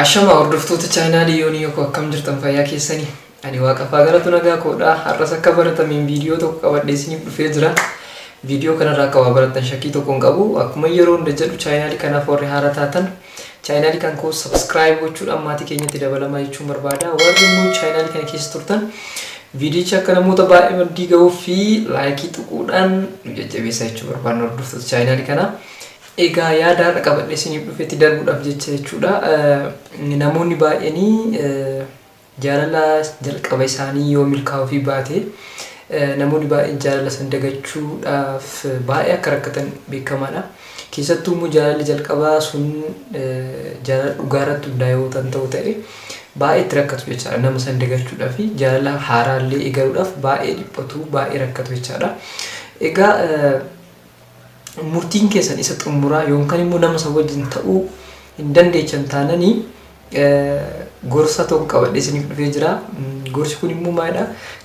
Ashama hordoftoota chaanaalii yoonii yookaan akkam jirtan fayyaa keessanii ani waaqaffaa galatu nagaa koodhaa har'as akka baratamiin viidiyoo tokko qabadhee isiniif dhufee jira. Viidiyoo kanarraa akka waa barattan shakkii tokko hin qabu. Akkuma yeroo hunda jedhu chaanaalii kanaaf warri haaraa taatan chaanaalii kan koo subscribe gochuudhaan maatii keenyatti dabalamaa jechuun barbaada. Warri immoo chaanaalii kana keessa turtan viidiyicha akka namoota baay'ee maddii ga'uu fi laayikii tuquudhaan nu jajjabeessaa jechuun barbaadna hordoftoota chaanaalii kanaa. Egaa yaada har'a qabadhee isiniif dhufeetti darbuudhaaf jechuudha. Namoonni baay'een jaalala jalqaba isaanii yoo milkaa'uu fi baate namoonni baay'een jaalala san dagachuudhaaf baay'ee akka rakkatan beekamaadha. Keessattuu immoo jaalalli jalqabaa sun jaalala dhugaarratti hundaa'e yoo ta'u ta'e baay'ee itti rakkatu jechaadha. Nama san dagachuudhaaf fi jaalala haaraallee eegaluudhaaf baay'ee dhiphatu baay'ee rakkatu jechaadha. Egaa murtiin keessan isa xumuraa yookaan immoo nama isa wajjin ta'uu hin dandeechan taananii gorsa tokko qabadhee isiniif dhufee jira. Gorsi kun immoo maalidha?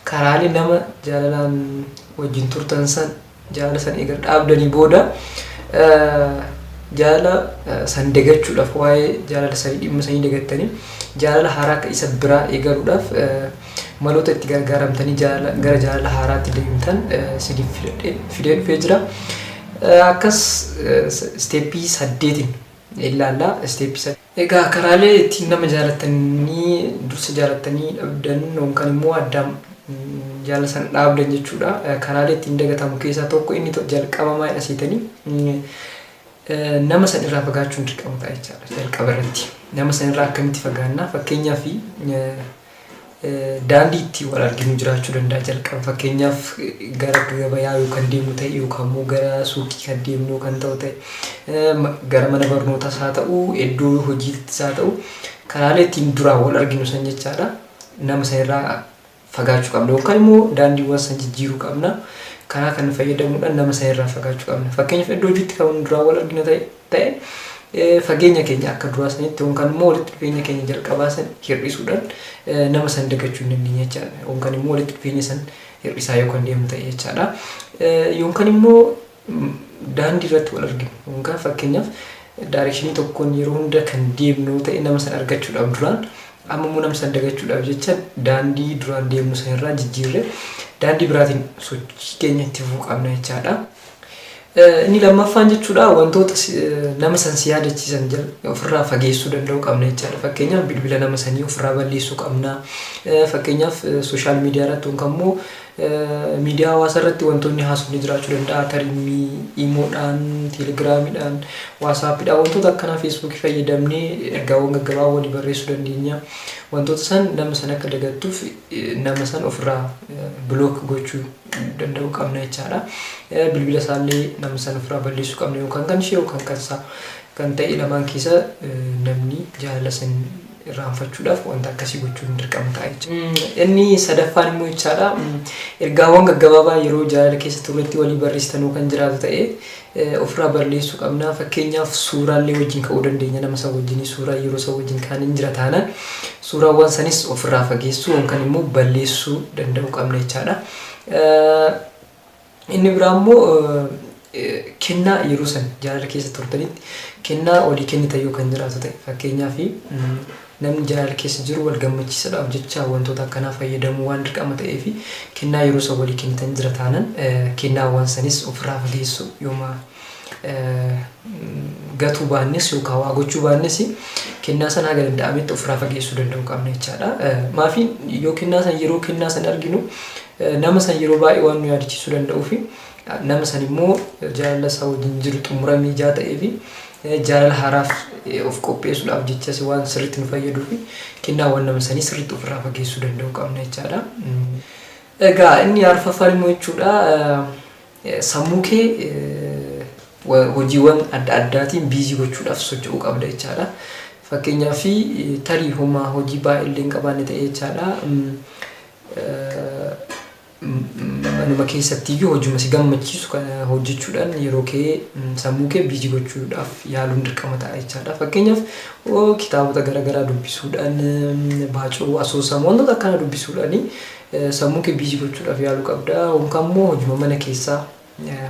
Karaalee nama jaalalaan wajjin turtan san jaalala san eega dhaabdanii booda jaalala san dagachuudhaaf waa'ee jaalala sanii dhimma sanii dagattanii jaalala haaraa akka isa biraa eegaluudhaaf maloota itti gargaaramtanii gara jaalala haaraatti deemtan isiniif fidee dhufee jira. Akkas steepii 8 ilaalla. Steepii 8 egaa karaalee ittiin nama jaalatanii dursa jaalatanii dhabdan yookaan immoo addaan jaalala san dhaabdan jechuudha. Karaalee ittiin dagatamu keessaa tokko inni jalqabamaa jedhasiitanii nama san irraa fagaachuun dirqama ta'a jechaadha. Jalqaba irratti nama san irraa akkamitti fagaannaa? Fakkeenyaaf daandii itti wal arginu jiraachuu danda'a jalqaba. Fakkeenyaaf gara gabayaa yookaan deemnu ta'e yookaan immoo gara suuqii kan deemnu kan ta'u ta'e gara mana barnootaas haa ta'u iddoo hojiittis haa ta'u karaalee ittiin duraan wal arginu san jechaadha. Nama san irraa fagaachuu qabna yookaan immoo daandiiwwan san jijjiiruu qabna. Karaa kan fayyadamuudhaan nama san irraa fagaachuu qabna. Fakkeenyaaf iddoo hojiitti kan duraan wal arginu ta'e fageenya keenya akka duraa sanitti yookaan immoo walitti dhufeenya keenya jalqabaa san hir'isuudhaan nama san dagachuu hin dandeenye jechaadha. Yookaan immoo walitti dhufeenya san hir'isaa yookaan deemu ta'e jechaadha. Yookaan immoo daandii irratti wal arginu yookaan fakkeenyaaf daayirekshinii tokkoon yeroo hunda kan deemnu ta'e nama san argachuudhaaf duraan amma immoo nama san dagachuudhaaf jecha daandii duraan deemnu san irraa jijjiirree daandii biraatiin sochii keenya itti fufuu qabna jechaadha. Inni lammaffaan jechuudha wantoota nama san si yaadachiisan ofirraa fageessuu danda'uu qabna jechaadha. Fakkeenyaaf bilbila nama sanii ofirraa balleessuu qabna. Fakkeenyaaf sooshaal miidiyaa irratti yookaan immoo miidiyaa hawaasaa irratti wantoonni haasofni jiraachuu danda'a. Tarii iimoodhaan, teelegiraamiidhaan, waasaappiidhaan wantoota akkanaa feesbuukii fayyadamnee ergaawwan gaggabaaboo walii barreessuu dandeenya. Wantoota san nama san akka dagattuuf nama san ofirraa bilook gochuu danda'uu qabna jechaadha. Bilbila isaallee nama san ofirraa balleessuu qabna yookaan kan ishee yookaan kan isaa kan ta'e lamaan keessa namni jaalala san irraanfachuudhaaf wanta akkasii gochuun dirqama ta'a jechuudha. Inni sadaffaan immoo jechaadha. Ergaawwan gaggabaabaa yeroo jaalala keessa turretti walii barreessitanuu kan jiraatu ta'e ofirraa balleessuu qabna. Fakkeenyaaf suuraallee wajjin ka'uu dandeenya nama san wajjin suuraa yeroo san wajjin kan hin jira taanaan suuraawwan sanis ofirraa fageessuu yookaan immoo balleessuu danda'uu qabna jechaadha. Inni biraa immoo kennaa yeroo san jaalala keessa turtanitti kennaa walii kennitan yoo kan jiraatu ta'e fakkeenyaaf namni jaalala keessa jiru wal gammachiisuudhaaf jecha wantoota akkanaa fayyadamuu waan dirqama ta'ee fi kennaa yeroo san walii kennitan jira taanaan kennaawwan sanis ofirraa fageessuu yooma gatuu baannes yookaan waa gochuu baannes kennaa sana haga danda'ametti ofirraa fageessuu danda'uu qabna jechaadha. Maafiin yoo kennaa san yeroo kennaa san arginu nama san yeroo baay'ee waan nu yaadachiisuu danda'uu fi nama san immoo jaalala isaa wajjin jiru xumuramee ijaa ta'ee fi jaalala haaraaf of qopheessuudhaaf jechas waan sirriitti nu fayyaduu fi kennaawwan nama sanii sirriitti ofirraa fageessuu danda'uu qabna jechaadha. Egaa inni arfaffaan immoo jechuudha sammuu kee hojiiwwan adda addaatiin biizii gochuudhaaf socho'uu qabda jechaadha. Fakkeenyaaf tarii homaa hojii baay'ee illee hin qabaanne ta'e jechaadha. manuma keessattiyyuu hojuma si gammachiisu kana hojjechuudhaan yeroo kee sammuu kee biizii gochuudhaaf yaaluun dirqama ta'a jechaadha. Fakkeenyaaf kitaabota garaagaraa dubbisuudhaan baacoo asoosama wantoota akkana dubbisuudhaan sammuu kee biizii gochuudhaaf yaaluu qabda. Yookaan immoo hojuma mana keessaa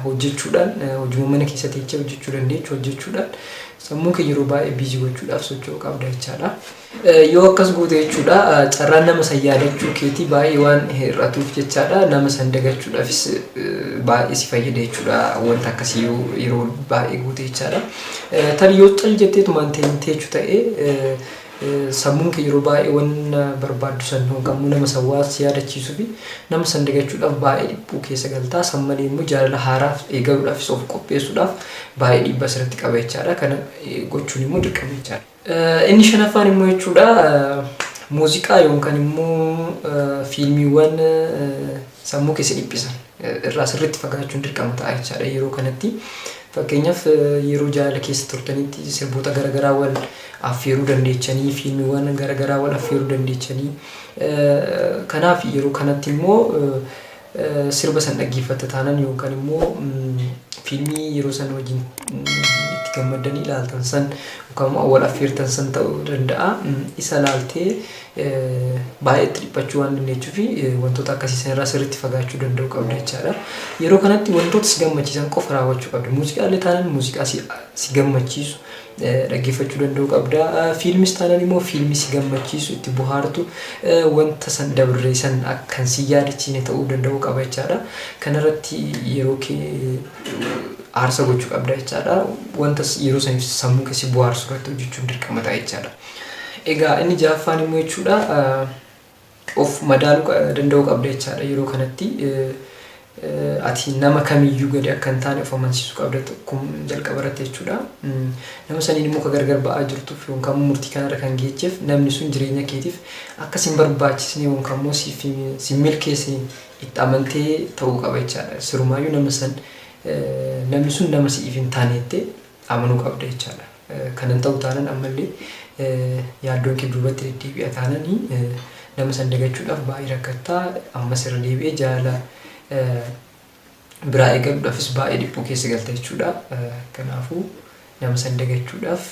hojjechuudhaan hojuma mana keessa teechee hojjechuu dandeechu hojjechuudhaan sammuu kee yeroo baay'ee biizii gochuudhaaf socho'uu qabda jechaadha. Yoo akkas goote jechuudha carraan nama san yaadachuu keetii baay'ee waan hir'atuuf jechaadha. Nama san dagachuudhaafis baay'ee si fayyada jechuudha wanta akkasii yeroo baay'ee goote jechaadha. Tarii yoo cal jetteetumaan teechuu ta'ee sammuun kee yeroo baay'ee waan barbaaddu san yookaan nama san waan si yaadachiisuu fi nama san dagachuudhaaf baay'ee dhiphuu keessa galtaa. San malee immoo jaalala haaraaf eegaluudhaafis of qopheessuudhaaf baay'ee dhiibbaa asirratti qaba jechaadha. Kana gochuun immoo dirqama jechaadha. Inni shanaffaan immoo jechuudha muuziqaa yookaan immoo fiilmiiwwan sammuu keessa dhiphisan irraa sirriitti fagaachuun dirqama ta'a jechaadha. Yeroo kanatti fakkeenyaaf yeroo jaalala keessa turtanitti sirboota garaagaraa wal affeeruu dandeechanii fiilmiiwwan garaagaraa wal affeeruu dandeechanii kanaaf yeroo kanatti immoo sirba san dhaggeeffatta taanan yookaan immoo fiilmii yeroo san wajjin itti gammadanii ilaaltan san yookaan immoo wal affeertan san ta'uu danda'a. Isa ilaaltee baay'ee itti dhiphachuu waan dandeechuu fi wantoota akkasii sanarraa sirriitti fagaachuu danda'uu qabda jechaadha. Yeroo kanatti wantoota si gammachiisan qofa raawwachuu qabda. Muuziqaalee taanaan muuziqaa si gammachiisu dhaggeeffachuu danda'uu qabda. Fiilmis taanaan immoo fiilmii si gammachiisu itti bohaartu wanta san dabarreessan akkan si yaadachiine ta'uu danda'uu qaba jechaadha. Kanarratti yeroo kee aarsa gochuu qabda jechaadha. Wanta yeroo saniif sammuu kee si bohaarsu irratti hojjechuun dirqama ta'a jechaadha. Egaa inni ja'affaan immoo jechuudha of madaaluu danda'uu qabda jechaadha. Yeroo kanatti ati nama kamiyyuu gadi akka hin taane of amansiisuu qabda kun jalqaba irratti jechuudha. Nama saniin immoo ka gargar ba'aa jirtuuf yookaan murtii kanarra kan geecheef namni sun jireenya keetiif akka sin barbaachisne yookaan immoo si milkeessine itti amantee ta'uu qaba jechaadha. Sirumaayyuu namni sun nama si'iif hin taanettee amanuu qabda jechaadha. Kanan ta'uu taanaan ammallee yaaddoon kee duubatti deddeebi'a taananii nama san dagachuudhaaf baay'ee rakkattaa. Ammas irra deebi'ee jaalala biraa eegaluudhaafis baay'ee dhiphuu keessa galta jechuudha. Kanaafuu nama san dagachuudhaaf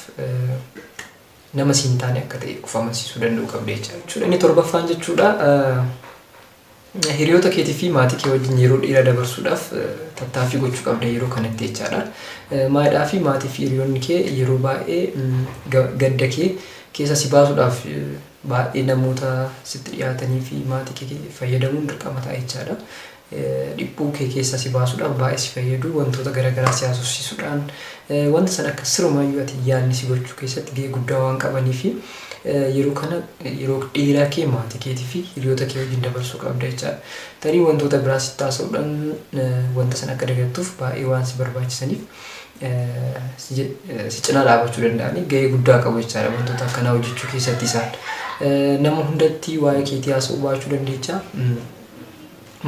nama si hin taane akka ta'e of amansiisuu danda'uu qabda jechuudha. Inni torbaffaan jechuudha hiriyoota keetii fi maatii kee wajjin yeroo dheeraa dabarsuudhaaf tattaaffii gochuu qabda yeroo kanatti jechaadha. Maadhaa fi maatii fi hiriyoonni kee yeroo baay'ee gadda kee keessa si baasuudhaaf baay'ee namoota sitti dhiyaatanii fi maatii kee fayyadamuun dirqama ta'a jechaadha. Dhiphuu kee keessa si baasuudhaaf baay'ee si fayyadu wantoota garaagaraa si haasofsiisuudhaan wanta san akka sirumaayyuu ati yaadni si gochuu keessatti gahee guddaa waan qabaniif yeroo kana yeroo dheeraa kee maatii keetii fi hiriyoota kee wajjin dabarsuu qabda jechaadha. Tarii wantoota biraa si taasisuudhaan wanta san akka dagattuuf baay'ee waan si barbaachisaniif si cinaa dhaabachuu danda'anii gahee guddaa qabu jechaadha. Wantoota akkanaa hojjechuu keessatti isaan nama hundatti waa'ee keetii haasa'uu baachuu dandeecha.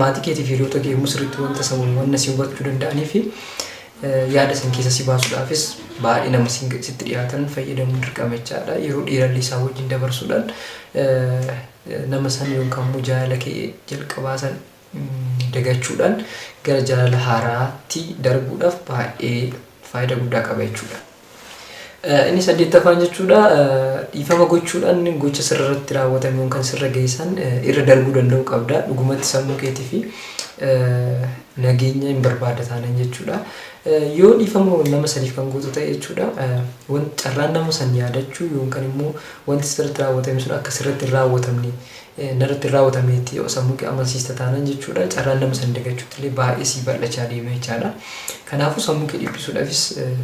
Maatii keetii fi hiriyoota kee sirriitti wanta sammuu wanna si hubachuu danda'anii fi yaada san keessa si baasuudhaafis baay'ee nama sitti dhiyaatan fayyadamuun dirqama jechaadha. Yeroo dheerallee isaa wajjin dabarsuudhaan nama san yookaan immoo jaalala kee jalqabaa san dagachuudhaan gara jaalala haaraatti darbuudhaaf baay'ee faayidaa guddaa qaba jechuudha. Inni saddeettaffaan jechuudha dhiifama gochuudhaan gocha sirriitti raawwatame yookaan sirra geessan irra darbuu danda'uu qabda. Dhugumatti sammuu keetii fi nageenya hin barbaada taanan jechuudha. Yoo dhiifama nama saniif kan gootu ta'e jechuudha carraan nama san yaadachuu yookaan immoo wanti sirriitti raawwatame sun akka sirriitti hin raawwatamne narratti hin raawwatameetti sammuu kee amansiista taanan jechuudha. Carraan nama san dagachuutti illee baay'ee si bal'achaa deema jechaadha. Kanaafuu sammuu kee dhiphisuudhaafis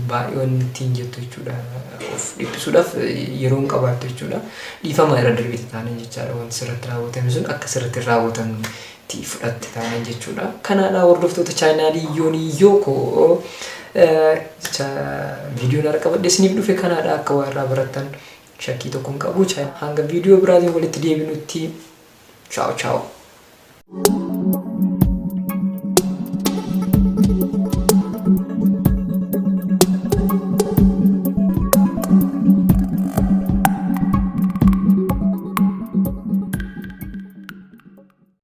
baay'ee waan ittiin jettu jechuudha. Of dhiphisuudhaaf yeroo hin qabaattu jechuudha. Dhiifama irra darbeeti taanan jechaadha. Wanti sirriitti raawwatame sun akka sirriitti hin raawwatamne fudhatte taanan jechuudha. Kanaadha hordoftoota chaanaalii Yooniyoo koo viidiyoon har'a qabadhe isiniif dhufe kanaadha akka waa irraa barattan shakkii tokko hin qabu. Hanga viidiyoo biraatiin walitti deebinutti ciao ciao.